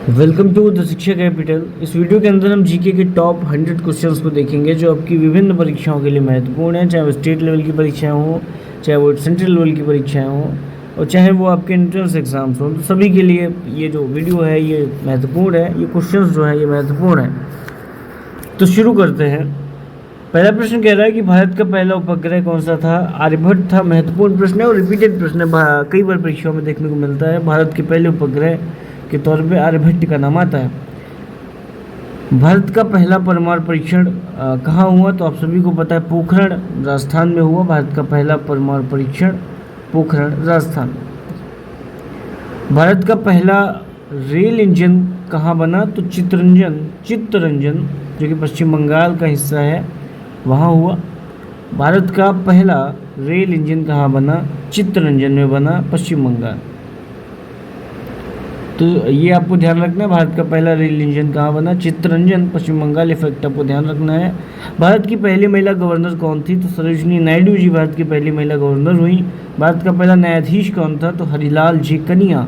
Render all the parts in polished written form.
Welcome to the शिक्षा capital. इस video के अंदर हम जीके के टॉप 100 क्वेश्चंस को देखेंगे जो आपकी विभिन्न परीक्षाओं के लिए महत्वपूर्ण हैं, चाहे वो स्टेट लेवल की परीक्षाएं हों, चाहे वो सेंट्रल लेवल की परीक्षाएं हों और चाहे वो आपके एंट्रेंस एग्जाम्स हों। तो सभी के लिए ये जो वीडियो है ये महत्वपूर्ण है, ये क्वेश्चंस जो है ये महत्वपूर्ण है। तो शुरू करते हैं। पहला प्रश्न कह रहा है कि भारत का पहला उपग्रह कौन सा था? आर्यभट्ट था। महत्वपूर्ण प्रश्न है और रिपीटेड प्रश्न है, कई बार परीक्षाओं में देखने को मिलता है। भारत के पहले उपग्रह के तौर पे आर्यभट्ट का नाम आता है। भारत का पहला परमाणु परीक्षण कहाँ हुआ? तो आप सभी को पता है पोखरण राजस्थान में हुआ। भारत का पहला परमाणु परीक्षण पोखरण राजस्थान। भारत का पहला रेल इंजन कहाँ बना? तो चित्तरंजन जो कि पश्चिम बंगाल का हिस्सा है वहाँ हुआ। भारत का पहला रेल इंजन कहाँ बना? चित्तरंजन में बना, पश्चिम बंगाल। तो ये आपको ध्यान रखना है, भारत का पहला रेल इंजन कहाँ बना? चित्तरंजन, पश्चिम बंगाल। ये फैक्ट आपको ध्यान रखना है। भारत की पहली महिला गवर्नर कौन थी? तो सरोजिनी नायडू जी भारत की पहली महिला गवर्नर हुई। भारत का पहला न्यायाधीश कौन था? तो हरिलाल जी कनिया,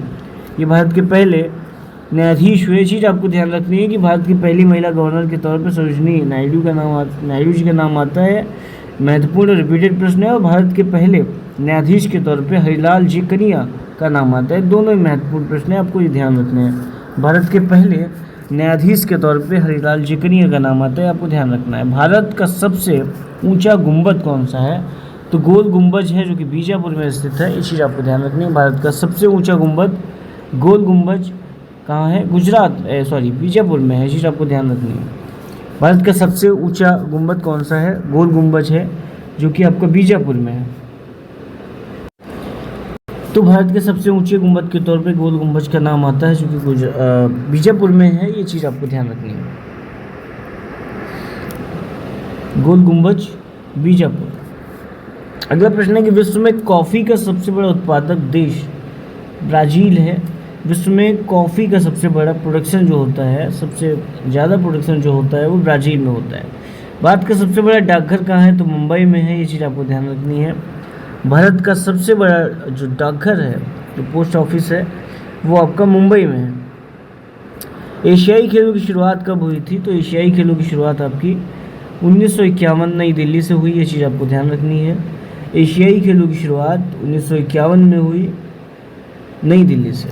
ये भारत के पहले न्यायाधीश हुए। चीज़ आपको ध्यान रखनी है कि भारत की पहली महिला गवर्नर के तौर पर सरोजिनी नायडू जी का नाम आता है। महत्वपूर्ण रिपीटेड प्रश्न है। और भारत के पहले न्यायाधीश के तौर पे हरिलाल जी कनिया का नाम आता है। दोनों ही महत्वपूर्ण प्रश्न है, आपको ये ध्यान रखने हैं। भारत के पहले न्यायाधीश के तौर पे हरिलाल जी कनिया का नाम आता है, आपको ध्यान रखना है। भारत का सबसे ऊंचा गुंबद कौन सा है? तो गोल गुंबज है जो कि बीजापुर में स्थित है। ये चीज़ आपको ध्यान रखनी है। भारत का सबसे ऊँचा गुंबद गोल गुंबज कहाँ है? बीजापुर में है। ये चीज़ आपको ध्यान रखनी है। भारत का सबसे ऊंचा गुंबद कौन सा है? गोल गुंबज है जो कि आपका बीजापुर में है। तो भारत के सबसे ऊंचे गुंबद के तौर पे गोल गुंबज का नाम आता है जो कि बीजापुर में है। ये चीज़ आपको ध्यान रखनी है, गोल गुंबज बीजापुर। अगला प्रश्न है कि विश्व में कॉफ़ी का सबसे बड़ा उत्पादक देश ब्राज़ील है। विश्व में कॉफ़ी का सबसे बड़ा प्रोडक्शन जो होता है, सबसे ज़्यादा प्रोडक्शन जो होता है वो ब्राज़ील में होता है। भारत का सबसे बड़ा डाकघर कहाँ है? तो मुंबई में है। ये चीज़ आपको ध्यान रखनी है। भारत का सबसे बड़ा जो डाकघर है, जो पोस्ट ऑफिस है, वो आपका मुंबई में है। एशियाई खेलों की शुरुआत कब हुई थी? तो एशियाई खेलों की शुरुआत आपकी 1951 नई दिल्ली से हुई। ये चीज़ आपको ध्यान रखनी है। एशियाई खेलों की शुरुआत 1951 में हुई, नई दिल्ली से।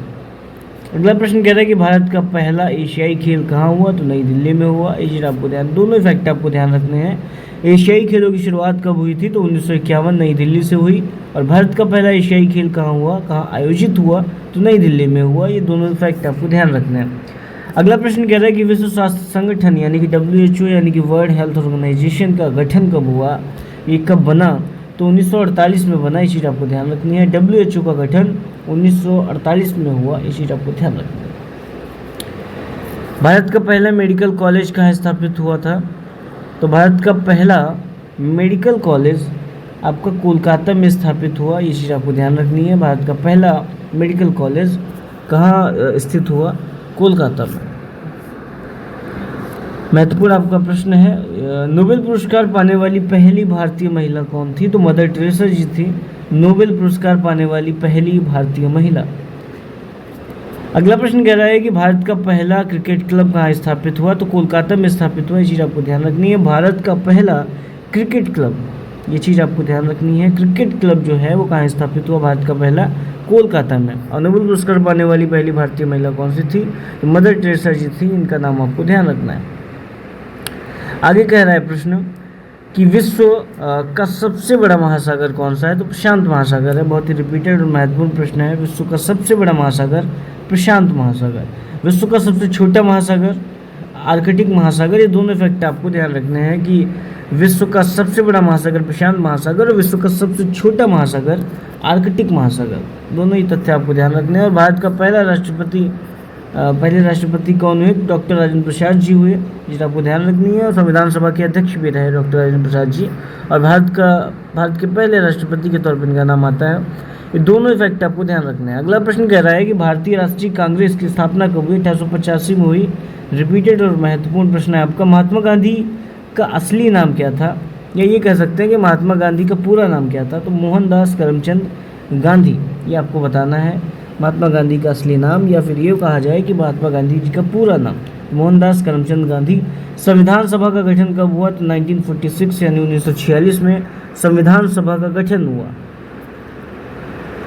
अगला प्रश्न कह रहा है कि भारत का पहला एशियाई खेल कहाँ हुआ? तो नई दिल्ली में हुआ। ये चीज़ आपको दोनों फैक्ट आपको ध्यान रखने हैं। एशियाई खेलों की शुरुआत कब हुई थी? तो 1951 नई दिल्ली से हुई। और भारत का पहला एशियाई खेल कहाँ हुआ, कहाँ आयोजित हुआ? तो नई दिल्ली में हुआ। ये दोनों फैक्ट आपको ध्यान रखना है। अगला प्रश्न कह रहा है कि विश्व स्वास्थ्य संगठन यानी कि WHO यानी कि वर्ल्ड हेल्थ ऑर्गेनाइजेशन का गठन कब हुआ? ये कब बना? तो 1948 में बना। ये चीज़ आपको ध्यान रखनी है। WHO का गठन 1948 में हुआ। ये चीज़ आपको ध्यान रखनी है। भारत का पहला मेडिकल कॉलेज कहाँ स्थापित हुआ था? तो भारत का पहला मेडिकल कॉलेज आपका कोलकाता में स्थापित हुआ। ये चीज़ आपको ध्यान रखनी है। भारत का पहला मेडिकल कॉलेज कहाँ स्थित हुआ? कोलकाता में। महत्वपूर्ण आपका प्रश्न है। नोबेल पुरस्कार पाने वाली पहली भारतीय महिला कौन थी? तो मदर टेरेसा जी थी नोबेल पुरस्कार पाने वाली पहली भारतीय महिला। अगला प्रश्न कह रहा है कि भारत का पहला क्रिकेट क्लब कहाँ स्थापित हुआ? तो कोलकाता में स्थापित हुआ। ये चीज़ आपको ध्यान रखनी है। भारत का पहला क्रिकेट क्लब, ये चीज़ आपको ध्यान रखनी है। क्रिकेट क्लब जो है वो कहाँ स्थापित हुआ? भारत का पहला कोलकाता में। और नोबेल पुरस्कार पाने वाली पहली भारतीय महिला कौन सी थी? तो मदर टेरेसा जी थी। इनका नाम आपको ध्यान रखना है। आगे कह रहा है प्रश्न कि विश्व का सबसे बड़ा महासागर कौन सा है? तो प्रशांत महासागर है। बहुत ही रिपीटेड और महत्वपूर्ण प्रश्न है। विश्व का सबसे बड़ा महासागर प्रशांत महासागर। विश्व का सबसे छोटा महासागर आर्कटिक महासागर। ये दोनों फैक्ट आपको ध्यान रखने हैं कि विश्व का सबसे बड़ा महासागर प्रशांत महासागर और विश्व का सबसे छोटा महासागर आर्कटिक महासागर। दोनों ही तथ्य आपको ध्यान रखने हैं। और भारत का पहले राष्ट्रपति कौन हुए? डॉक्टर राजेंद्र प्रसाद जी हुए। जिस आपको ध्यान रखनी है। और संविधान सभा के अध्यक्ष भी रहे डॉक्टर राजेंद्र प्रसाद जी। और भारत के पहले राष्ट्रपति के तौर पर इनका नाम आता है। ये दोनों इफेक्ट आपको ध्यान रखना है। अगला प्रश्न कह रहा है कि भारतीय राष्ट्रीय कांग्रेस की स्थापना कब हुई? 1885 में हुई। रिपीटेड और महत्वपूर्ण प्रश्न है आपका। महात्मा गांधी का असली नाम क्या था? या ये कह सकते हैं कि महात्मा गांधी का पूरा नाम क्या था? तो मोहनदास करमचंद गांधी, ये आपको बताना है। महात्मा गांधी का असली नाम, या फिर ये कहा जाए कि महात्मा गांधी जी का पूरा नाम। मोहनदास करमचंद गांधी। संविधान सभा का गठन कब हुआ? तो 1946 यानी 1946 में संविधान सभा का गठन हुआ,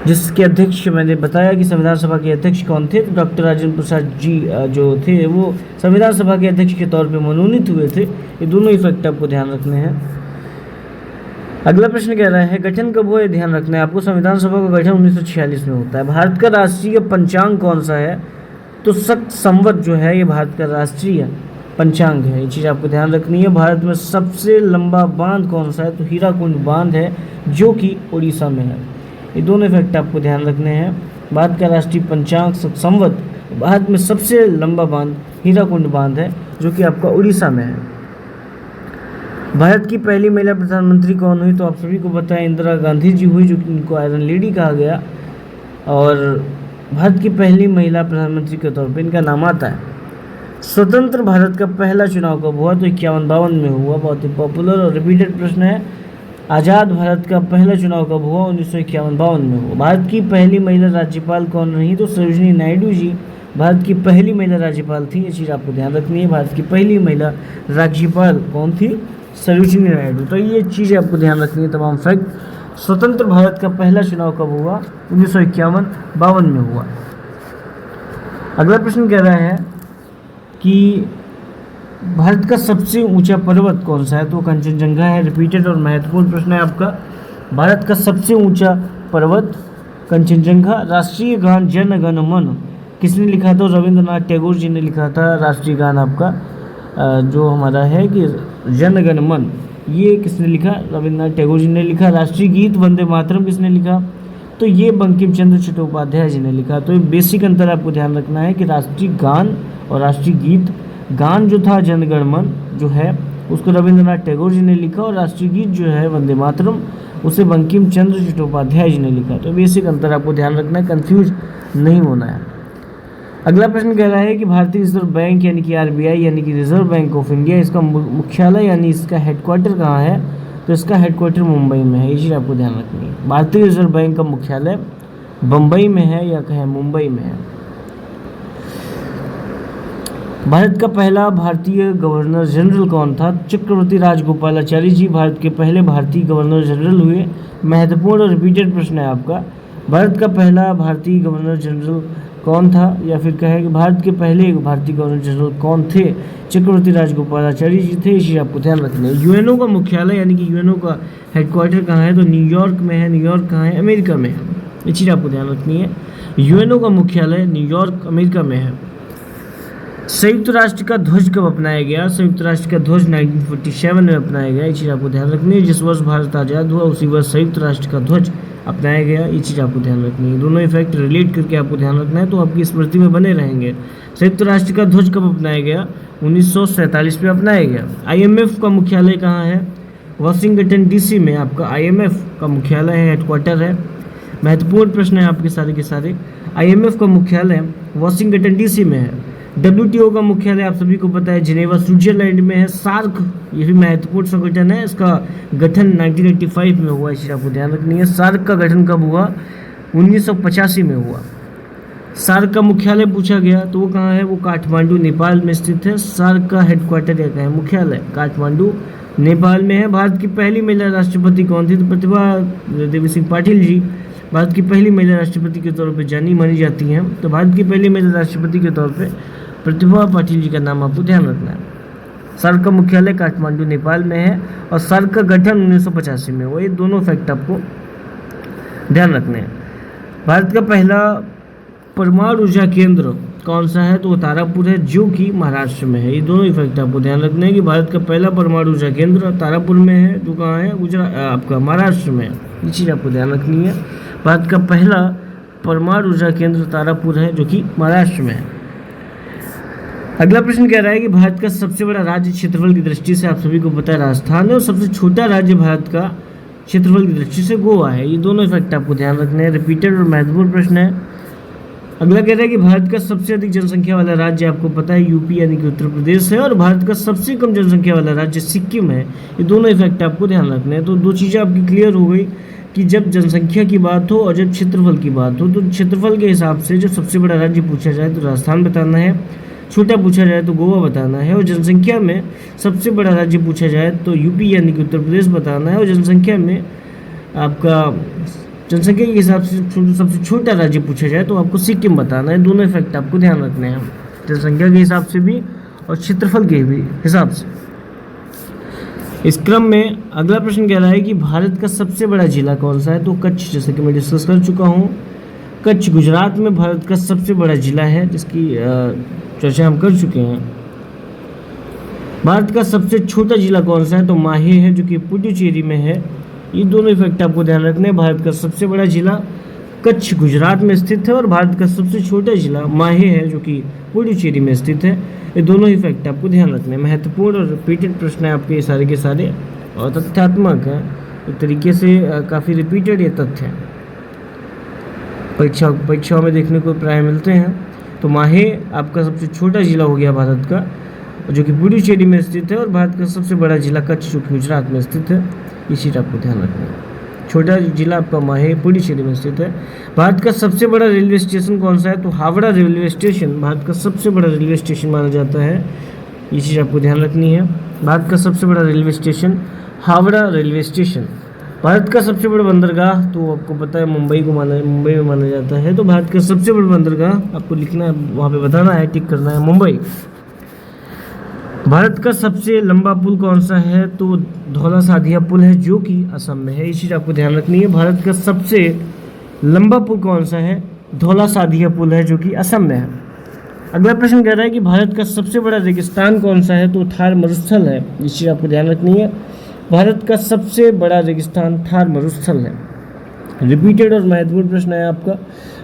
जिसके अध्यक्ष मैंने बताया कि संविधान सभा के अध्यक्ष कौन थे, तो डॉक्टर राजेंद्र प्रसाद जी जो थे वो संविधान सभा के अध्यक्ष के तौर पे मनोनीत हुए थे। ये दोनों ही फैक्ट आपको ध्यान रखने हैं। अगला प्रश्न कह रहा है गठन कब हुआ, ये ध्यान रखना है आपको। संविधान सभा का गठन 1946 में होता है। भारत का राष्ट्रीय पंचांग कौन सा है? तो सत संवत जो है ये भारत का राष्ट्रीय पंचांग है, ये चीज़ आपको ध्यान रखनी है। भारत में सबसे लंबा बांध कौन सा है? तो हीराकुंड बांध है, जो कि उड़ीसा में है। ये दोनों फैक्ट आपको ध्यान रखने हैं। भारत का राष्ट्रीय पंचांग संवत, भारत में सबसे लंबा बांध हीराकुंड बांध है, जो कि आपका उड़ीसा में है। भारत की पहली महिला प्रधानमंत्री कौन हुई? तो आप सभी को पता है इंदिरा गांधी जी हुई, जो कि इनको आयरन लेडी कहा गया। और भारत की पहली महिला प्रधानमंत्री के तौर पे इनका नाम आता है। स्वतंत्र भारत का पहला चुनाव कब हुआ? तो 51-52 में हुआ। बहुत ही पॉपुलर और रिपीटेड प्रश्न है। आज़ाद भारत का पहला चुनाव कब हुआ? 1951-52 में हुआ। भारत की पहली महिला राज्यपाल कौन रही? तो सरोजिनी नायडू जी भारत की पहली महिला राज्यपाल थी, ये चीज़ आपको ध्यान रखनी है। भारत की पहली महिला राज्यपाल कौन थी? सरोजिनी नायडू। तो ये चीज़ें आपको ध्यान रखनी है, तमाम फैक्ट। स्वतंत्र भारत का पहला चुनाव कब हुआ? 1951-52 में हुआ। अगला प्रश्न कह रहा है कि भारत का सबसे ऊंचा पर्वत कौन सा है? तो कंचनजंगा है। रिपीटेड और महत्वपूर्ण प्रश्न है आपका। भारत का सबसे ऊंचा पर्वत कंचनजंगा। राष्ट्रीय गान जन गण मन किसने लिखा था? रविंद्रनाथ टैगोर जी ने लिखा था राष्ट्रीय गान आपका, जो हमारा है कि जन गण मन, ये किसने लिखा? रविंद्रनाथ टैगोर जी ने लिखा। राष्ट्रीय गीत वंदे मातरम किसने लिखा? तो ये बंकिम चंद्र चट्टोपाध्याय जी ने लिखा। तो ये बेसिक अंतर आपको ध्यान रखना है कि राष्ट्रीय गान और राष्ट्रीय गीत, गान जो था जन गण मन जो है उसको रविंद्रनाथ टैगोर जी ने लिखा, और राष्ट्रीय गीत जो है वंदे मातरम उसे बंकिम चंद्र चट्टोपाध्याय जी ने लिखा। तो बेसिक अंतर आपको ध्यान रखना है, कंफ्यूज नहीं होना है। अगला प्रश्न कह रहा है कि भारतीय रिजर्व बैंक यानी कि आरबीआई यानी कि रिजर्व बैंक ऑफ इंडिया, इसका मुख्यालय यानी इसका हेडक्वार्टर कहाँ है? तो इसका हेडक्वार्टर मुंबई में है, ये चीज़ आपको ध्यान रखनी है। भारतीय रिजर्व बैंक का मुख्यालय बम्बई में है या कहें मुंबई में है। भारत का पहला भारतीय गवर्नर जनरल कौन था? चक्रवर्ती राजगोपालाचारी जी भारत के पहले भारतीय गवर्नर जनरल हुए। महत्वपूर्ण और रिपीटेड प्रश्न है आपका। भारत का पहला भारतीय गवर्नर जनरल कौन था, या फिर कहे कि भारत के पहले भारतीय गवर्नर जनरल कौन थे? चक्रवर्ती राजगोपालाचारी जी थे, इसे आपको ध्यान रखना है। यूएनओ का मुख्यालय यानी कि यूएनओ का हेडक्वार्टर कहाँ है? तो न्यूयॉर्क में है। न्यूयॉर्क कहाँ है? अमेरिका में है, ये चीज़ आपको ध्यान रखनी है। यूएनओ का मुख्यालय न्यूयॉर्क अमेरिका में है। संयुक्त राष्ट्र का ध्वज कब अपनाया गया? संयुक्त राष्ट्र का ध्वज 1947 में अपनाया गया, ये चीज़ आपको ध्यान रखनी है। जिस वर्ष भारत आज़ाद हुआ उसी वर्ष संयुक्त राष्ट्र का ध्वज अपनाया गया, ये चीज़ आपको ध्यान रखनी है। दोनों इफेक्ट रिलेट करके आपको ध्यान रखना है, तो आपकी स्मृति में बने रहेंगे। संयुक्त राष्ट्र का ध्वज कब अपनाया गया? 1947 में अपनाया गया। आईएमएफ का मुख्यालय कहाँ है? वाशिंगटन डीसी में आपका आईएमएफ का मुख्यालय है, हेडक्वार्टर है। महत्वपूर्ण प्रश्न है आपके सारे के सारे। आईएमएफ का मुख्यालय वाशिंगटन डीसी में है। डब्ल्यूटीओ का मुख्यालय आप सभी को पता है जिनेवा स्विट्जरलैंड में है। सार्क ये भी महत्वपूर्ण संगठन है, इसका गठन 1985 में हुआ, इसे आपको ध्यान रखनी है। सार्क का गठन कब हुआ? 1985 में हुआ। सार्क का मुख्यालय पूछा गया तो वो कहाँ है? वो काठमांडू नेपाल में स्थित है। सार्क का हेडक्वार्टर या कहें मुख्यालय काठमांडू नेपाल में है। भारत की पहली महिला राष्ट्रपति कौन थी? तो प्रतिभा देवी सिंह पाटिल जी भारत की पहली महिला राष्ट्रपति के तौर पे जानी मानी जाती हैं। तो भारत की पहली महिला राष्ट्रपति के तौर पे प्रतिभा पाटिल जी का नाम आपको ध्यान रखना है। सार्क का मुख्यालय काठमांडू नेपाल में है और सार्क का गठन 1985 में हुआ। ये दोनों फैक्ट आपको ध्यान रखने हैं। भारत का पहला परमाणु ऊर्जा केंद्र कौन सा है? तो वो तारापुर है, जो कि महाराष्ट्र में है। ये दोनों इफेक्ट आपको ध्यान रखना है कि भारत का पहला परमाणु ऊर्जा केंद्र तारापुर में है, जो कहाँ है? गुजरात आपका महाराष्ट्र में है, ये चीज़ आपको ध्यान रखनी है। भारत का पहला परमाणु ऊर्जा केंद्र तारापुर है, जो कि महाराष्ट्र में है। अगला प्रश्न कह रहा है कि भारत का सबसे बड़ा राज्य क्षेत्रफल की दृष्टि से आप सभी को पता है राजस्थान है, और सबसे छोटा राज्य भारत का क्षेत्रफल की दृष्टि से गोवा है। ये दोनों इफेक्ट आपको ध्यान रखने हैं। रिपीटेड और महत्वपूर्ण प्रश्न है। अगला कह रहा है कि भारत का सबसे अधिक जनसंख्या वाला राज्य आपको पता है यूपी यानी कि उत्तर प्रदेश है, और भारत का सबसे कम जनसंख्या वाला राज्य सिक्किम है। ये दोनों इफेक्ट आपको ध्यान रखने हैं। तो दो चीज़ें आपकी क्लियर हो गई कि जब जनसंख्या की बात हो और जब क्षेत्रफल की बात हो तो क्षेत्रफल के हिसाब से जो सबसे बड़ा राज्य पूछा जाए तो राजस्थान बताना है, छोटा पूछा जाए तो गोवा बताना है, और जनसंख्या में सबसे बड़ा राज्य पूछा जाए तो यूपी यानी कि उत्तर प्रदेश बताना है, और जनसंख्या में आपका जनसंख्या के हिसाब से सबसे छोटा राज्य पूछा जाए तो आपको सिक्किम बताना है। दोनों इफेक्ट आपको ध्यान रखने हैं, जनसंख्या के हिसाब से भी और क्षेत्रफल के भी हिसाब से। इस क्रम में अगला प्रश्न कह रहा है कि भारत का सबसे बड़ा जिला कौन सा है, तो कच्छ, जैसे कि मैं डिस्कस कर चुका हूँ, कच्छ गुजरात में भारत का सबसे बड़ा जिला है, जिसकी चर्चा हम कर चुके हैं। भारत का सबसे छोटा जिला कौन सा है, तो माहे है, जो कि पुडुचेरी में है। ये दोनों इफेक्ट आपको ध्यान रखने हैं। भारत का सबसे बड़ा जिला कच्छ गुजरात में स्थित है और भारत का सबसे छोटा जिला माहे है, जो कि पुडुचेरी में स्थित है। ये दोनों ही फैक्ट आपको ध्यान रखने हैं। महत्वपूर्ण और रिपीटेड प्रश्न है आपके सारे के सारे, और तथ्यात्मक है, एक तरीके से काफ़ी रिपीटेड ये तथ्य हैं, परीक्षाओं में देखने को प्राय मिलते हैं। तो माहे आपका सबसे छोटा जिला हो गया भारत का, जो कि पुडुचेरी में स्थित है, और भारत का सबसे बड़ा जिला कच्छ, जो कि गुजरात में स्थित है। ये चीज़ आपको ध्यान रखना है। छोटा जिला आपका माहे पुडुचेरी में स्थित है। भारत का सबसे बड़ा रेलवे स्टेशन कौन सा है, तो हावड़ा रेलवे स्टेशन भारत का सबसे बड़ा रेलवे स्टेशन माना जाता है। ये चीज़ आपको ध्यान रखनी है। भारत का सबसे बड़ा railway station Howrah railway station. Bharat का सबसे बड़ा बंदरगाह, तो आपको पता है मुंबई में माना जाता है। तो भारत का सबसे बड़ा बंदरगाह आपको लिखना है, वहाँ पे बताना है, टिक करना है, मुंबई। भारत का सबसे लंबा पुल कौन सा है, तो धौला साधिया पुल है, जो कि असम में है। ये चीज़ आपको ध्यान रखनी है। भारत का सबसे लंबा पुल कौन सा है, धौला साधिया पुल है, जो कि असम में है। अगला प्रश्न कह रहा है कि भारत का सबसे बड़ा रेगिस्तान कौन सा है, तो थार मरुस्थल है। ये चीज़ आपको ध्यान रखनी है। भारत का सबसे बड़ा रेगिस्तान थार मरुस्थल है। रिपीटेड और महत्वपूर्ण प्रश्न है आपका।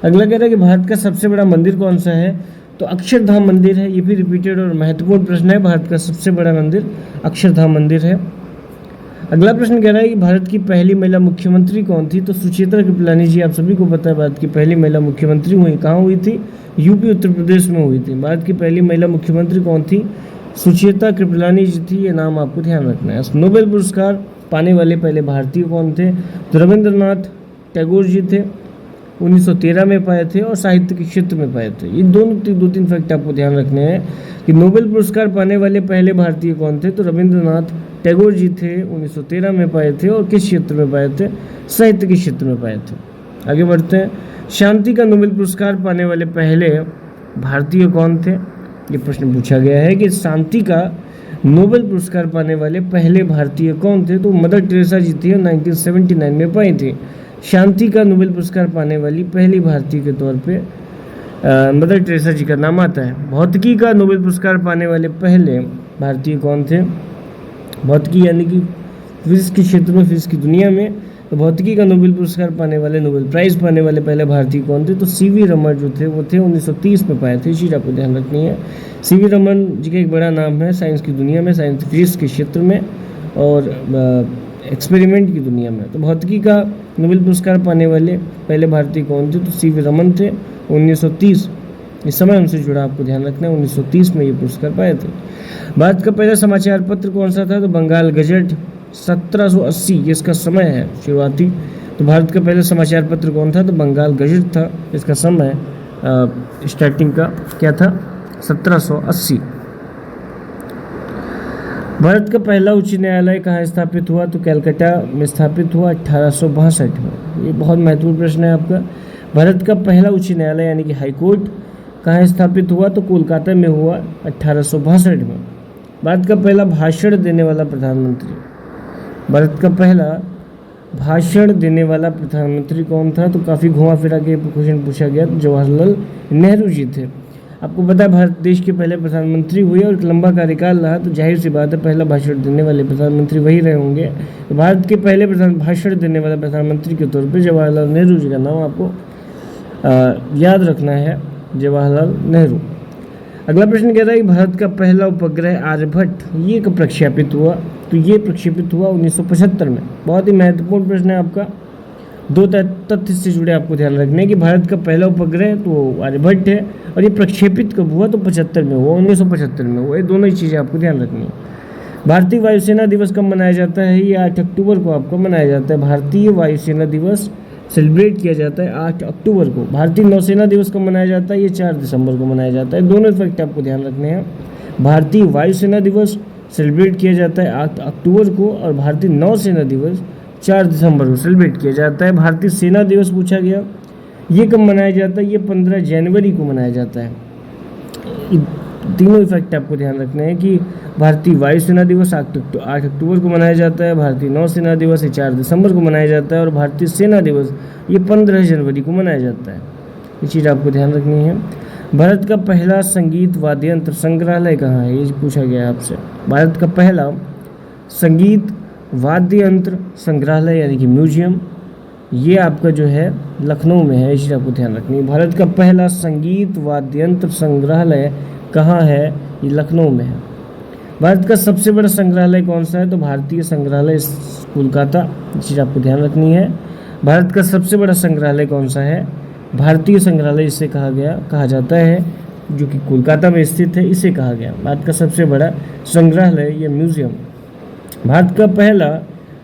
अगला कह रहा है कि भारत का सबसे बड़ा मंदिर कौन सा है, तो अक्षरधाम मंदिर है। ये भी रिपीटेड और महत्वपूर्ण प्रश्न है। भारत का सबसे बड़ा मंदिर अक्षरधाम मंदिर है। अगला प्रश्न कह रहा है कि भारत की पहली महिला मुख्यमंत्री कौन थी, तो सुचेता कृपलानी जी। आप सभी को पता है भारत की पहली महिला मुख्यमंत्री हुई कहाँ हुई थी, यूपी उत्तर प्रदेश में हुई थी। भारत की पहली महिला मुख्यमंत्री कौन थी, सुचेता कृपलानी जी थी। ये नाम आपको ध्यान रखना है। नोबेल पुरस्कार पाने वाले पहले भारतीय कौन थे, तो रविंद्रनाथ टैगोर जी थे, 1913 में पाए थे, और साहित्य के क्षेत्र में पाए थे। ये दो तीन फैक्ट आपको ध्यान रखने हैं कि नोबेल पुरस्कार पाने वाले पहले भारतीय कौन थे, तो रविंद्रनाथ टैगोर जी थे, 1913 में पाए थे, और किस क्षेत्र में पाए थे, साहित्य के क्षेत्र में पाए थे। आगे बढ़ते हैं। शांति का नोबेल पुरस्कार पाने वाले पहले भारतीय कौन थे, ये प्रश्न पूछा गया है कि शांति का नोबेल पुरस्कार पाने वाले पहले भारतीय कौन थे, तो मदर टेरेसा जी थी, 1979 में पाई थी। शांति का नोबेल पुरस्कार पाने वाली पहली भारतीय के तौर पे मदर टेरेसा जी का नाम आता है। भौतिकी का नोबेल पुरस्कार पाने वाले पहले भारतीय कौन थे, भौतिकी यानी कि फिजिक्स के क्षेत्र में, फिजिक्स की दुनिया में, तो भौतिकी का नोबेल पुरस्कार पाने वाले, नोबेल प्राइज़ पाने वाले पहले भारतीय कौन थे, तो सीवी रमन जो थे वो थे 1930 में पाए थे। इस चीज़ आपको ध्यान रखनी है। सीवी रमन जी का एक बड़ा नाम है साइंस की दुनिया में, साइंस फिजिक्स के क्षेत्र में और एक्सपेरिमेंट की दुनिया में। तो भौतिकी का नोबेल पुरस्कार पाने वाले पहले भारतीय कौन थे, तो सीवी रमन थे, 1930। इस समय उनसे जुड़ा आपको ध्यान रखना है, 1930 में ये पुरस्कार पाए थे। भारत का पहला समाचार पत्र कौन सा था, तो बंगाल गजट, 1780 ये इसका समय है शुरुआती। तो भारत का पहला समाचार पत्र कौन था, तो बंगाल गजट था। इसका समय स्टार्टिंग का क्या था, 1780। भारत का पहला उच्च न्यायालय कहाँ स्थापित हुआ, तो कलकत्ता में स्थापित हुआ 1862 में। ये बहुत महत्वपूर्ण प्रश्न है आपका। भारत का पहला उच्च न्यायालय यानी कि हाईकोर्ट कहाँ स्थापित हुआ, तो कोलकाता में हुआ 1862 में। भारत का पहला भाषण देने वाला प्रधानमंत्री, भारत का पहला भाषण देने वाला प्रधानमंत्री कौन था, तो काफ़ी घुमा फिरा के क्वेश्चन पूछा गया। तो जवाहरलाल नेहरू जी थे। आपको पता है भारत देश के पहले प्रधानमंत्री हुए और एक लंबा कार्यकाल रहा, तो जाहिर सी बात है पहला भाषण देने वाले प्रधानमंत्री वही रहे होंगे। तो भारत के पहले भाषण देने वाला प्रधानमंत्री के तौर पे जवाहरलाल नेहरू जी का नाम आपको याद रखना है, जवाहरलाल नेहरू। अगला प्रश्न कह रहा है कि भारत का पहला उपग्रह आर्यभट्ट ये कब प्रक्षेपित हुआ, तो ये प्रक्षेपित हुआ 1975 में। बहुत ही महत्वपूर्ण प्रश्न है आपका। दो तथ्य से जुड़े आपको ध्यान रखने हैं कि भारत का पहला उपग्रह तो आर्यभट्ट है और ये प्रक्षेपित कब हुआ, तो 75 में हुआ, 1975 में हुआ। ये दोनों ही चीज़ें आपको ध्यान रखनी है। भारतीय वायुसेना दिवस कब मनाया जाता है? ये 8 अक्टूबर को आपको मनाया जाता है। भारतीय वायुसेना दिवस सेलिब्रेट किया जाता है 8 अक्टूबर को। भारतीय नौसेना दिवस कब मनाया जाता है? ये 4 दिसंबर को मनाया जाता है। दोनों फैक्ट आपको ध्यान रखने हैं। भारतीय वायुसेना दिवस सेलिब्रेट किया जाता है 8 अक्टूबर को और भारतीय नौसेना दिवस 4 दिसंबर को सेलिब्रेट किया जाता है। भारतीय सेना दिवस पूछा गया, ये कब मनाया जाता है? ये 15 जनवरी को मनाया जाता है। तीनों इफेक्ट आपको ध्यान रखने हैं कि भारतीय वायुसेना दिवस 8 अक्टूबर को मनाया जाता है, भारतीय नौसेना दिवस ये 4 दिसंबर को मनाया जाता है और भारतीय सेना दिवस ये 15 जनवरी को मनाया जाता है। ये चीज़ आपको ध्यान रखनी है। भारत का पहला संगीत वाद्य यंत्र संग्रहालय कहाँ है? ये पूछा गया आपसे। भारत का पहला संगीत वाद्य यंत्र संग्रहालय यानी कि म्यूजियम, ये आपका जो है लखनऊ में है। ये चीज़ आपको ध्यान रखनी है। भारत का पहला संगीत वाद्य यंत्र संग्रहालय कहाँ है? ये लखनऊ में है। भारत का सबसे बड़ा संग्रहालय कौन सा है? तो भारतीय संग्रहालय कोलकाता, ये चीज़ आपको ध्यान रखनी है। भारत का सबसे बड़ा संग्रहालय कौन सा है? भारतीय संग्रहालय इसे कहा जाता है, जो कि कोलकाता में स्थित है, इसे कहा गया भारत का सबसे बड़ा संग्रहालय या म्यूजियम। भारत का पहला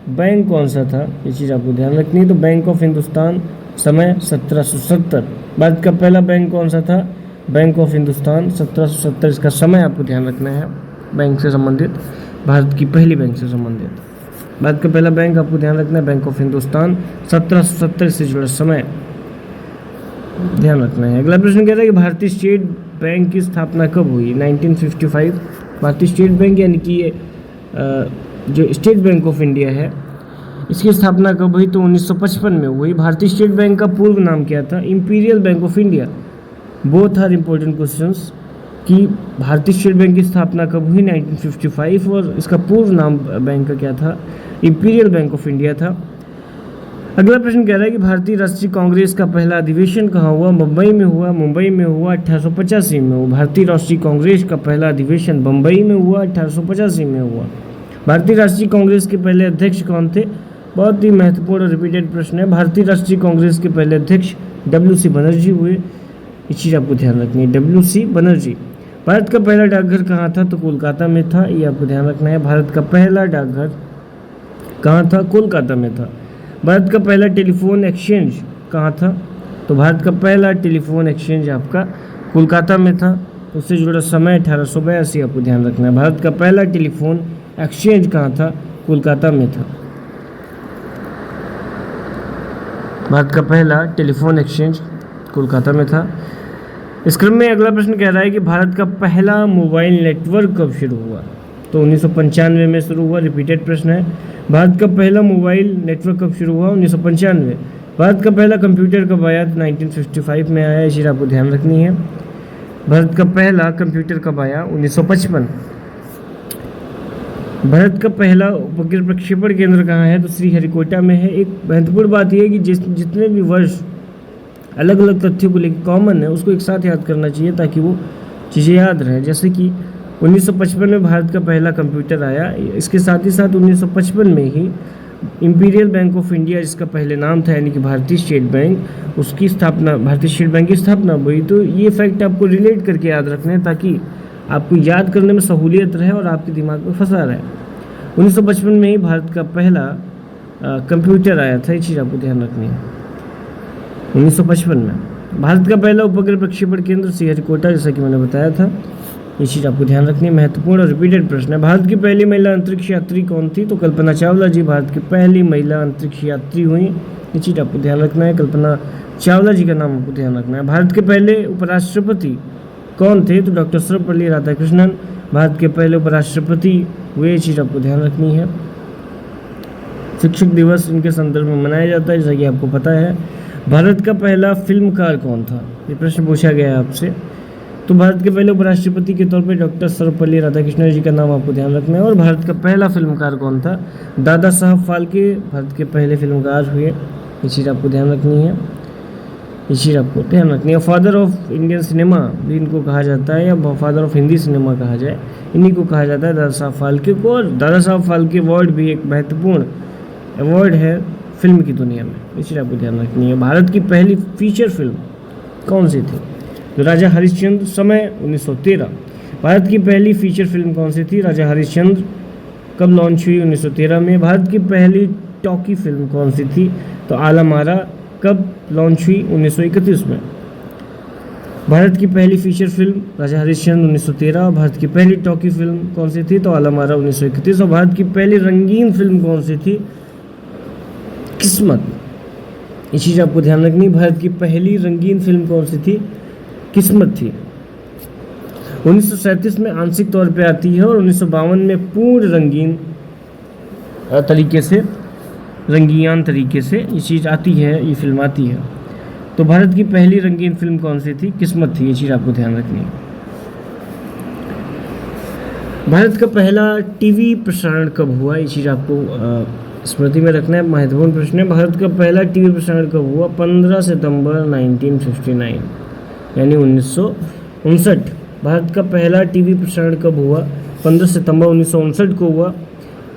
बैंक कौन सा था? ये चीज़ आपको ध्यान रखनी है। तो बैंक ऑफ हिंदुस्तान, समय 1770। भारत का पहला बैंक कौन सा था? Bank of Hindustan 1770। इसका समय आपको ध्यान रखना है बैंक से संबंधित, भारत की पहली बैंक से संबंधित। भारत का पहला बैंक आपको ध्यान रखना है बैंक ऑफ हिंदुस्तान 1770 से जुड़ा समय ध्यान रखना है। अगला प्रश्न कहता है कि भारतीय स्टेट बैंक की स्थापना कब हुई? 1955। भारतीय स्टेट बैंक यानी कि ये जो स्टेट बैंक ऑफ इंडिया है, इसकी स्थापना कब हुई? तो 1955 में हुई। भारतीय स्टेट बैंक का पूर्व नाम क्या था? Imperial bank of India. Both are important questions कि भारतीय स्टेट बैंक की स्थापना कब हुई? 1955। और इसका पूर्व नाम बैंक का क्या था? इंपीरियल बैंक ऑफ इंडिया था। अगला प्रश्न कह रहा है कि भारतीय राष्ट्रीय कांग्रेस का पहला अधिवेशन कहाँ हुआ? मुंबई में हुआ। मुंबई में हुआ 1885 में हुआ। भारतीय राष्ट्रीय कांग्रेस का पहला अधिवेशन मुंबई में हुआ, 1885 में हुआ। भारतीय राष्ट्रीय कांग्रेस के पहले अध्यक्ष कौन थे? बहुत ही महत्वपूर्ण और रिपीटेड प्रश्न है। भारतीय राष्ट्रीय कांग्रेस के पहले अध्यक्ष WC बनर्जी हुए। ये चीज़ आपको ध्यान रखनी है, WC बनर्जी। भारत का पहला डाकघर कहाँ था? तो कोलकाता में था। ये आपको ध्यान रखना है। भारत का पहला डाकघर कहाँ था? कोलकाता में था। भारत का पहला टेलीफोन एक्सचेंज कहाँ था? तो भारत का पहला टेलीफोन एक्सचेंज आपका कोलकाता में था। उससे जुड़ा समय 1882 आपको ध्यान रखना है। भारत का पहला टेलीफोन एक्सचेंज कहाँ था? कोलकाता में था। भारत का पहला टेलीफोन एक्सचेंज कोलकाता में था। इस क्रम में अगला प्रश्न कह रहा है कि भारत का पहला मोबाइल नेटवर्क कब शुरू हुआ? तो 1995 में शुरू हुआ। रिपीटेड प्रश्न है। भारत का पहला मोबाइल नेटवर्क कब शुरू हुआ? 1995। भारत का पहला कंप्यूटर कब आया? 1955 में आया। ये चीज़ आपको ध्यान रखनी है। भारत का पहला कंप्यूटर कब आया? 1955। भारत का पहला उपग्रह प्रक्षेपण केंद्र कहाँ है? तो श्रीहरिकोटा में है। एक महत्वपूर्ण बात यह है कि जितने भी वर्ष अलग अलग तथ्यों को लेकर कॉमन है, उसको एक साथ याद करना चाहिए ताकि वो चीज़ें याद रहें। जैसे कि 1955 में भारत का पहला कंप्यूटर आया। इसके साथ ही साथ 1955 में ही इंपीरियल बैंक ऑफ इंडिया, जिसका पहले नाम था यानी कि भारतीय स्टेट बैंक, उसकी स्थापना, भारतीय स्टेट बैंक की स्थापना हुई। तो ये फैक्ट आपको रिलेट करके याद रखना है ताकि आपको याद करने में सहूलियत रहे और आपके दिमाग में फंसा रहे। 1955 में ही भारत का पहला कंप्यूटर आया था। ये चीज़ आपको ध्यान रखनी है। 1955 में भारत का पहला उपग्रह प्रक्षेपण केंद्र श्रीहरिकोटा, जैसा कि मैंने बताया था। ये चीज़ आपको ध्यान रखनी है। महत्वपूर्ण और रिपीटेड प्रश्न है। भारत की पहली महिला अंतरिक्ष यात्री कौन थी? तो कल्पना चावला जी भारत की पहली महिला अंतरिक्ष यात्री हुई। ये चीज़ आपको ध्यान रखना है। कल्पना चावला जी का नाम आपको ध्यान रखना है। भारत के पहले उपराष्ट्रपति कौन थे? तो डॉक्टर सर्वपल्ली राधाकृष्णन भारत के पहले उपराष्ट्रपति हुए। ये चीज़ आपको ध्यान रखनी है। शिक्षक दिवस इनके संदर्भ में मनाया जाता है, जैसा कि आपको पता है। भारत का पहला फिल्मकार कौन था? ये प्रश्न पूछा गया है आपसे। तो भारत के पहले उपराष्ट्रपति के तौर पे डॉक्टर सर्वपल्ली राधाकृष्णन जी का नाम आपको ध्यान रखना है। और भारत का पहला फिल्मकार कौन था? दादा साहब फाल्के भारत के पहले फिल्मकार हुए। ये चीज़ आपको ध्यान रखनी है। ये चीज़ आपको ध्यान रखनी है। फादर ऑफ इंडियन सिनेमा भी इनको कहा जाता है, या फादर ऑफ हिंदी सिनेमा कहा जाए, इन्हीं को कहा जाता है, दादा साहब फाल्के को। और दादा साहब फाल्के अवार्ड भी एक महत्वपूर्ण अवार्ड है फिल्म की दुनिया में। ये चीज़ आपको ध्यान रखनी है। भारत की पहली फीचर फिल्म कौन सी थी? तो राजा हरिश्चंद्र, समय 1913। भारत की पहली फीचर फिल्म कौन सी थी? राजा हरिश्चंद्र, कब लॉन्च हुई? 1913 में। भारत की पहली टॉकी फिल्म कौन सी थी? तो आलमारा। कब लॉन्च हुई? 1931 में। भारत की पहली फीचर फिल्म राजा हरिश्चंद्र 1913। और भारत की पहली टॉकी फिल्म कौन सी थी? तो आलमारा 1931। और भारत की पहली रंगीन फिल्म कौन सी थी? किस्मत। ये चीज़ आपको ध्यान रखनी। भारत की पहली रंगीन फिल्म कौन सी थी? किस्मत थी। 1937 में आंशिक तौर पे आती है और 1952 में पूर्ण रंगीन तरीके से, रंगीन तरीके से ये चीज़ आती है, ये फिल्म आती है। तो भारत की पहली रंगीन फिल्म कौन सी थी? किस्मत थी। ये चीज़ आपको ध्यान रखनी है। भारत का पहला टीवी प्रसारण कब हुआ? ये चीज़ आपको स्मृति में रखना है, महत्वपूर्ण प्रश्न है। भारत का पहला टीवी प्रसारण कब हुआ? 15 सितंबर 1959 यानी 1959। भारत का पहला टीवी प्रसारण कब हुआ? 15 सितंबर 1959 को हुआ।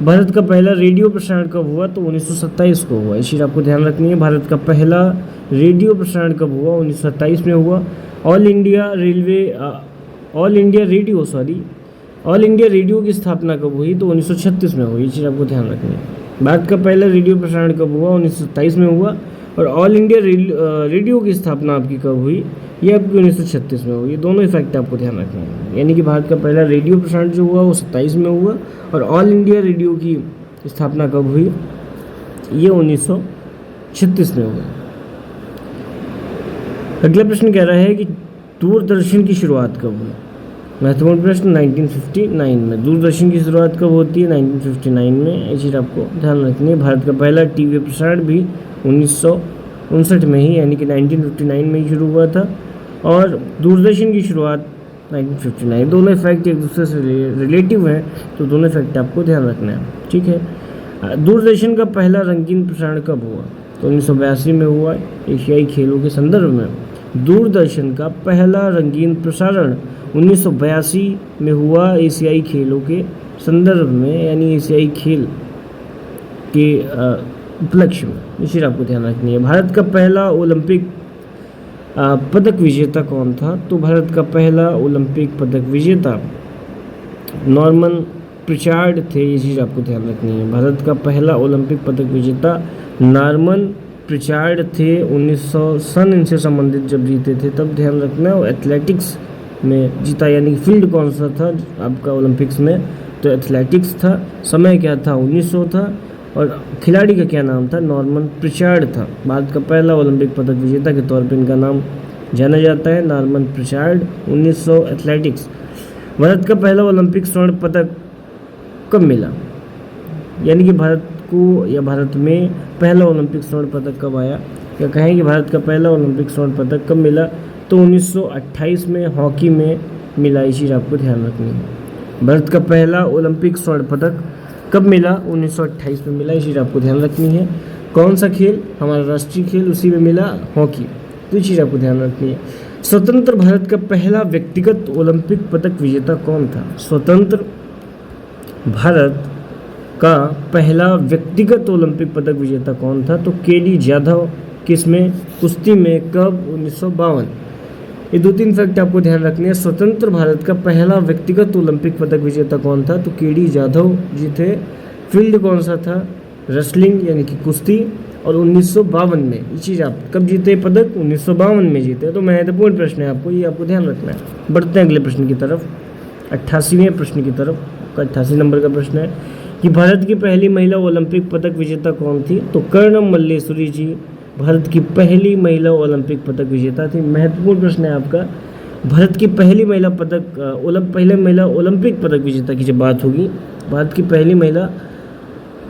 भारत का पहला रेडियो प्रसारण कब हुआ? तो 1927 को हुआ। इस चीज़ आपको ध्यान रखनी है। भारत का पहला रेडियो प्रसारण कब हुआ? 1927 में हुआ। ऑल इंडिया रेडियो की स्थापना कब हुई? तो 1936 में हुई। ये चीज़ आपको ध्यान रखनी है। भारत का पहला रेडियो प्रसारण कब हुआ? 1927 में हुआ। और ऑल इंडिया रेडियो की स्थापना आपकी कब हुई? ये आपकी 1936 में हुई। ये दोनों इफेक्ट आपको ध्यान रखना है। यानी कि भारत का पहला रेडियो प्रसारण जो हुआ वो 27 में हुआ और ऑल इंडिया रेडियो की स्थापना कब हुई? ये 1936 में हुआ। अगला प्रश्न कह रहा है कि दूरदर्शन की शुरुआत कब हुई? महत्वपूर्ण प्रश्न। 1959 में। दूरदर्शन की शुरुआत कब होती है? 1959 में। ये चीज़ आपको ध्यान रखनी है। भारत का पहला टीवी प्रसारण भी 1959 में ही, यानी कि 1959 में ही शुरू हुआ था। और दूरदर्शन की शुरुआत 1959। दोनों इफेक्ट एक दूसरे से रिलेटिव हैं, तो दोनों इफेक्ट आपको ध्यान रखना है, ठीक है। दूरदर्शन का पहला रंगीन प्रसारण कब हुआ? तो 1982 में हुआ, एशियाई खेलों के संदर्भ में। दूरदर्शन का पहला रंगीन प्रसारण 1982 में हुआ, एशियाई खेलों के संदर्भ में, यानी एशियाई खेल के उपलक्ष्य में। ये चीज़ आपको ध्यान रखनी है। भारत का पहला ओलंपिक पदक विजेता कौन था? तो भारत का पहला ओलंपिक पदक विजेता नॉर्मन प्रिचार्ड थे। ये चीज़ आपको ध्यान रखनी है। भारत का पहला ओलंपिक पदक विजेता नॉर्मन प्रिचार्ड थे। 1900 सन इनसे संबंधित जब जीते थे तब ध्यान रखना है। और एथलेटिक्स में जीता, यानी फील्ड कौन सा था आपका ओलंपिक्स में? तो एथलेटिक्स था। समय क्या था? 1900 था। और खिलाड़ी का क्या नाम था? नॉर्मन प्रिचार्ड था। भारत का पहला ओलंपिक पदक विजेता के तौर पर इनका नाम जाना जाता है, नॉर्मन प्रिचार्ड। 1900 एथलेटिक्स। भारत का पहला ओलंपिक स्वर्ण पदक कब मिला? यानी कि भारत को या भारत में पहला ओलंपिक स्वर्ण पदक कब आया? या कहें कि भारत का पहला ओलंपिक स्वर्ण पदक कब मिला? तो 1928 में हॉकी में मिला। ये चीज़ आपको ध्यान रखनी है। भारत का पहला ओलंपिक स्वर्ण पदक कब मिला? 1928 में मिला। ये चीज़ आपको ध्यान रखनी है। कौन सा खेल? हमारा राष्ट्रीय खेल, उसी में मिला, हॉकी। तो ये चीज़ आपको ध्यान रखनी है। स्वतंत्र भारत का पहला व्यक्तिगत ओलंपिक पदक विजेता कौन था? स्वतंत्र भारत का पहला व्यक्तिगत ओलंपिक पदक विजेता कौन था? तो केडी जाधव। किसमें? कुश्ती में। कब? 1952। ये 2-3 फैक्ट आपको ध्यान रखने हैं। स्वतंत्र भारत का पहला व्यक्तिगत ओलंपिक पदक विजेता कौन था? तो केडी जाधव जी थे। फील्ड कौन सा था? रेसलिंग, यानी कि कुश्ती। और 1952 में। ये चीज़ आप कब जीते पदक? 1952 में जीते। तो महत्वपूर्ण प्रश्न है, आपको ये आपको ध्यान रखना है। बढ़ते हैं अगले प्रश्न की तरफ, 88वें प्रश्न की तरफ। 88 नंबर का प्रश्न है कि भारत की पहली महिला ओलंपिक पदक विजेता कौन थी? तो कर्णम मल्लेश्वरी जी भारत की पहली महिला ओलंपिक पदक विजेता थी। महत्वपूर्ण प्रश्न है आपका। भारत की पहली महिला ओलंपिक पदक विजेता की जब बात होगी, भारत की पहली महिला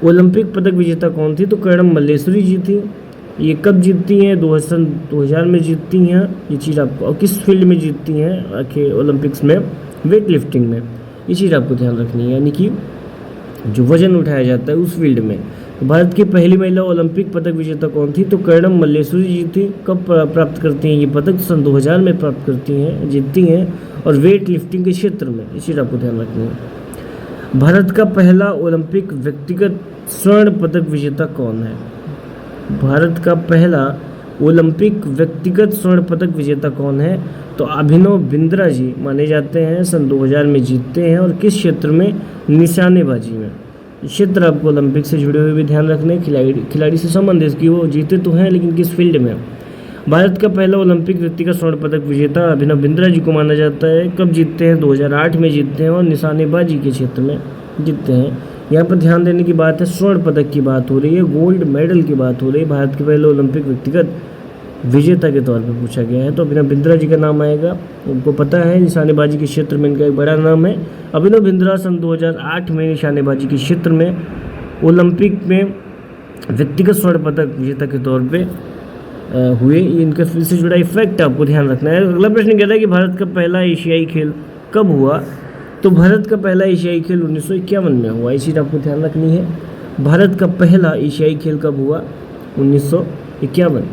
ओलंपिक पदक विजेता कौन थी? तो कर्णम मल्लेश्वरी जी थी। ये कब जीतती हैं? 2000 में जीतती हैं। ये चीज़ आपको, और किस फील्ड में जीतती हैं आखिर ओलंपिक्स में? वेट लिफ्टिंग में। ये चीज़ आपको ध्यान रखनी है, यानी कि जो वजन उठाया जाता है उस फील्ड में। भारत की पहली महिला ओलंपिक पदक विजेता कौन थी? तो कर्णम मल्लेश्वरी जी थी। कब प्राप्त करती हैं ये पदक? सन 2000 में प्राप्त करती हैं, जीतती हैं, और वेट लिफ्टिंग के क्षेत्र में। ये चीज़ आपको ध्यान रखनी है। भारत का पहला ओलंपिक व्यक्तिगत स्वर्ण पदक विजेता कौन है? भारत का पहला ओलंपिक व्यक्तिगत स्वर्ण पदक विजेता कौन है? तो अभिनव बिंद्रा जी माने जाते हैं। सन 2000 में जीतते हैं। और किस क्षेत्र में? निशानेबाजी में। क्षेत्र आपको ओलंपिक से जुड़े हुए भी ध्यान रखने, खिलाड़ी से संबंधित कि वो जीते तो हैं लेकिन किस फील्ड में। भारत का पहला ओलंपिक व्यक्तिगत स्वर्ण पदक विजेता अभिनव बिंद्रा जी को माना जाता है। कब जीतते हैं? 2008 में जीतते हैं और निशानेबाजी के क्षेत्र में जीतते हैं। यहाँ पर ध्यान देने की बात है, स्वर्ण पदक की बात हो रही है, गोल्ड मेडल की बात हो रही है। भारत के पहले ओलंपिक व्यक्तिगत विजेता के तौर पर पूछा गया है तो अभिनव बिंद्रा जी का नाम आएगा। उनको पता है निशानेबाजी के क्षेत्र में इनका एक बड़ा नाम है। अभिनव बिंद्रा सन 2008 में निशानेबाजी के क्षेत्र में ओलंपिक में व्यक्तिगत स्वर्ण पदक विजेता के तौर पे हुए। इनका फिर से जुड़ा इफेक्ट आपको ध्यान रखना है। अगला प्रश्न कहता है कि भारत का पहला एशियाई खेल कब हुआ? तो भारत का पहला एशियाई खेल 1951 में हुआ। इस चीज़ आपको ध्यान रखनी है। भारत का पहला एशियाई खेल कब हुआ? 1951।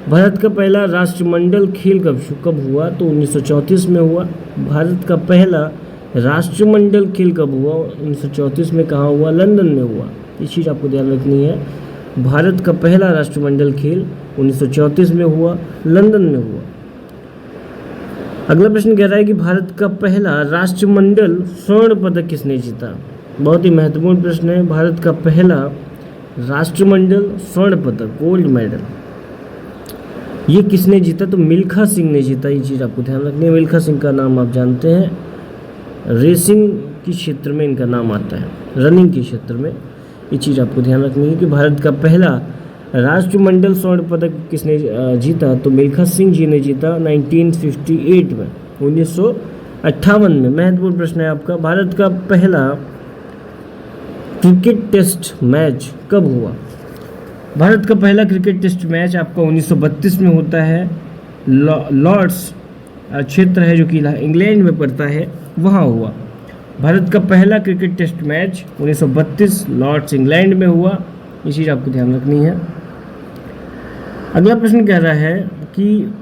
भारत का पहला राष्ट्रमंडल खेल कब हुआ? तो 1934 में हुआ। भारत का पहला राष्ट्रमंडल खेल कब हुआ? 1934 में। कहाँ हुआ? लंदन में हुआ। ये चीज़ आपको ध्यान रखनी है। भारत का पहला राष्ट्रमंडल खेल 1934 में हुआ, लंदन में हुआ। अगला प्रश्न कह रहा है कि भारत का पहला राष्ट्रमंडल स्वर्ण पदक किसने जीता? बहुत ही महत्वपूर्ण प्रश्न है। भारत का पहला राष्ट्रमंडल स्वर्ण पदक, गोल्ड मेडल, ये किसने जीता? तो मिल्खा सिंह ने जीता। ये चीज़ आपको ध्यान रखनी है। मिल्खा सिंह का नाम आप जानते हैं, रेसिंग के क्षेत्र में इनका नाम आता है, रनिंग के क्षेत्र में। ये चीज़ आपको ध्यान रखनी है कि भारत का पहला राष्ट्रमंडल स्वर्ण पदक किसने जीता? तो मिल्खा सिंह जी ने जीता 1958 में, 1958 में। महत्वपूर्ण प्रश्न है आपका। भारत का पहला क्रिकेट टेस्ट मैच कब हुआ? भारत का पहला क्रिकेट टेस्ट मैच आपका 1932 में होता है। लॉर्ड्स क्षेत्र है जो कि इंग्लैंड में पड़ता है, वहाँ हुआ। भारत का पहला cricket test match 1932 Lord's England में हुआ। ये चीज़ आपको ध्यान रखनी है। अगला प्रश्न कह रहा है कि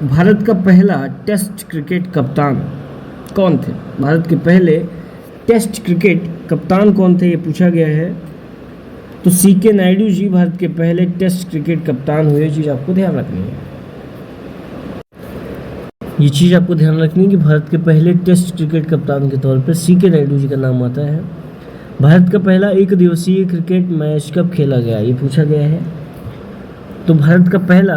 भारत का पहला टेस्ट क्रिकेट कप्तान कौन थे? भारत के पहले टेस्ट क्रिकेट कप्तान कौन थे, ये पूछा गया है। तो सीके नायडू जी भारत के पहले टेस्ट क्रिकेट कप्तान हुए। चीज़ आपको ध्यान रखनी है। ये चीज़ आपको ध्यान रखनी है कि भारत के पहले टेस्ट क्रिकेट कप्तान के तौर पर सीके नायडू जी का नाम आता है। भारत का पहला एक दिवसीय क्रिकेट मैच कब खेला गया, ये पूछा गया है। तो भारत का पहला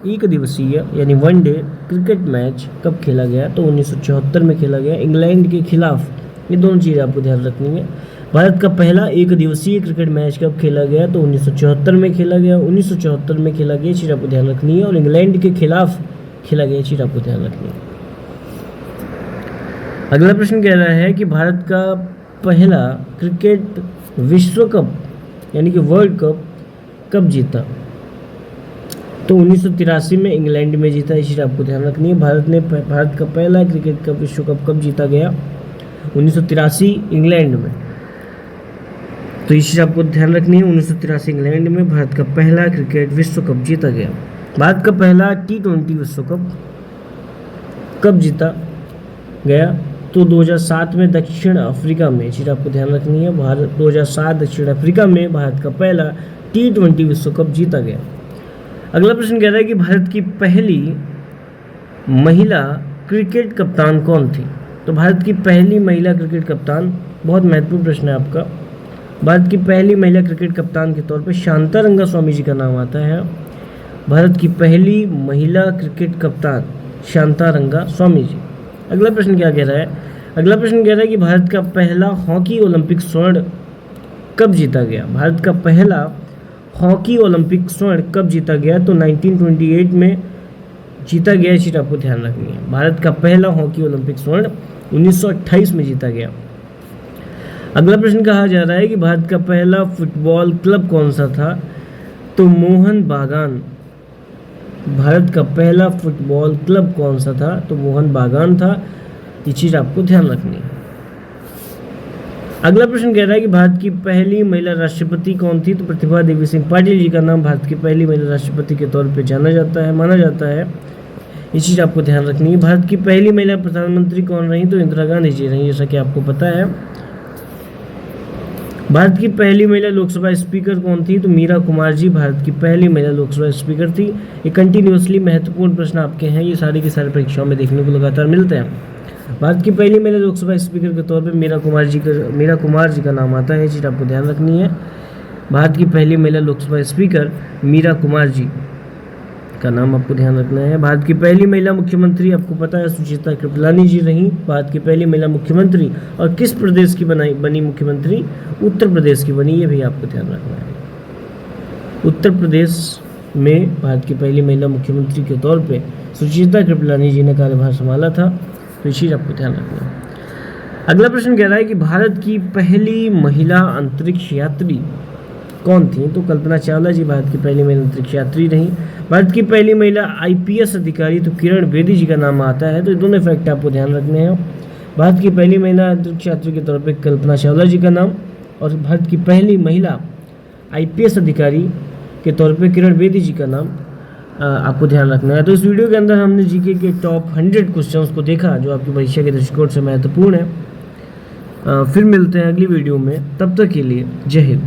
एक दिवसीय यानी वनडे क्रिकेट मैच कब खेला गया? तो 1974 में खेला गया, इंग्लैंड के खिलाफ। ये दोनों चीज़ें आपको ध्यान रखनी है। भारत का पहला एक दिवसीय क्रिकेट मैच कब खेला गया? तो 1974 में खेला गया, 1974 में खेला गया। चीज़ आपको ध्यान रखनी है। और इंग्लैंड के खिलाफ खेला गया। चीज़ आपको ध्यान रखनी है। अगला प्रश्न कह रहा है कि भारत का पहला क्रिकेट विश्व कप यानी कि वर्ल्ड कप कब जीता? तो 1983 में इंग्लैंड में जीता। ये चीज़ आपको ध्यान रखनी है। भारत का पहला क्रिकेट कप विश्व कप कब जीता गया? 1983 इंग्लैंड में। तो ये चीज़ आपको ध्यान रखनी है। 1983 इंग्लैंड में भारत का पहला क्रिकेट विश्व कप जीता गया। भारत का पहला T20 विश्व कप कब जीता गया? तो 2007 में दक्षिण अफ्रीका में। चीज़ आपको ध्यान रखनी है। 2007 दक्षिण अफ्रीका में भारत का पहला T20 विश्व कप जीता गया। अगला प्रश्न कह रहा है कि भारत की पहली महिला क्रिकेट कप्तान कौन थी? तो भारत की पहली महिला क्रिकेट कप्तान, बहुत महत्वपूर्ण प्रश्न है आपका। भारत की पहली महिला क्रिकेट कप्तान के तौर पर शांतारंगा स्वामी जी का नाम आता है। भारत की पहली महिला क्रिकेट कप्तान शांतारंगा स्वामी जी। अगला प्रश्न क्या कह रहा है? अगला प्रश्न कह रहा है कि भारत का पहला हॉकी ओलंपिक स्वर्ण कब जीता गया? भारत का पहला हॉकी ओलंपिक स्वर्ण कब जीता गया? तो 1928 में जीता गया। चीज़ आपको ध्यान रखनी है। भारत का पहला हॉकी ओलंपिक स्वर्ण 1928 में जीता गया। अगला प्रश्न कहा जा रहा है कि भारत का पहला फुटबॉल क्लब कौन सा था? तो मोहन बागान। भारत का पहला फुटबॉल क्लब कौन सा था? तो मोहन बागान था। ये चीज़ आपको ध्यान रखनी है। अगला प्रश्न कह रहा है कि भारत की पहली महिला राष्ट्रपति कौन थी? तो प्रतिभा देवी सिंह पाटिल जी का नाम भारत की पहली महिला राष्ट्रपति के तौर पे जाना जाता है, माना जाता है। ये चीज़ आपको ध्यान रखनी है। भारत की पहली महिला प्रधानमंत्री कौन रही? तो इंदिरा गांधी जी रही, जैसा कि आपको पता है। भारत की पहली महिला लोकसभा स्पीकर कौन थी? तो मीरा कुमार जी भारत की पहली महिला लोकसभा स्पीकर थी। ये कंटिन्यूसली महत्वपूर्ण प्रश्न आपके हैं, ये सारे के सारे परीक्षाओं में देखने को लगातार मिलते हैं। भारत की पहली महिला लोकसभा स्पीकर के तौर पे मीरा कुमार जी का नाम आता है, चीज़ आपको ध्यान रखनी है। भारत की पहली महिला लोकसभा स्पीकर मीरा कुमार जी का नाम आपको ध्यान रखना है। भारत की पहली महिला मुख्यमंत्री आपको पता है सुचेता कृपलानी जी रहीं भारत की पहली महिला मुख्यमंत्री, और किस प्रदेश की बनी मुख्यमंत्री? उत्तर प्रदेश की बनी, ये भी आपको ध्यान रखना है। उत्तर प्रदेश में भारत की पहली महिला मुख्यमंत्री के तौर पे सुचेता कृपलानी जी ने कार्यभार संभाला था, तो ये चीज़ आपको ध्यान रखना है। अगला प्रश्न कह रहा है कि भारत की पहली महिला अंतरिक्ष यात्री कौन थी? तो कल्पना चावला जी भारत की पहली महिला अंतरिक्ष यात्री रहीं। भारत की पहली महिला IPS अधिकारी तो किरण बेदी जी का नाम आता है, तो ये दोनों फैक्ट आपको ध्यान रखने हैं। भारत की पहली महिला अंतरिक्ष यात्री के तौर पे कल्पना चावला जी का नाम, और भारत की पहली महिला IPS अधिकारी के तौर पे किरण बेदी जी का नाम आपको ध्यान रखना है। तो इस वीडियो के अंदर हमने GK के टॉप 100 क्वेश्चंस को देखा जो आपकी परीक्षा के दृष्टिकोण से महत्वपूर्ण है। फिर मिलते हैं अगली वीडियो में, तब तक के लिए जय हिंद।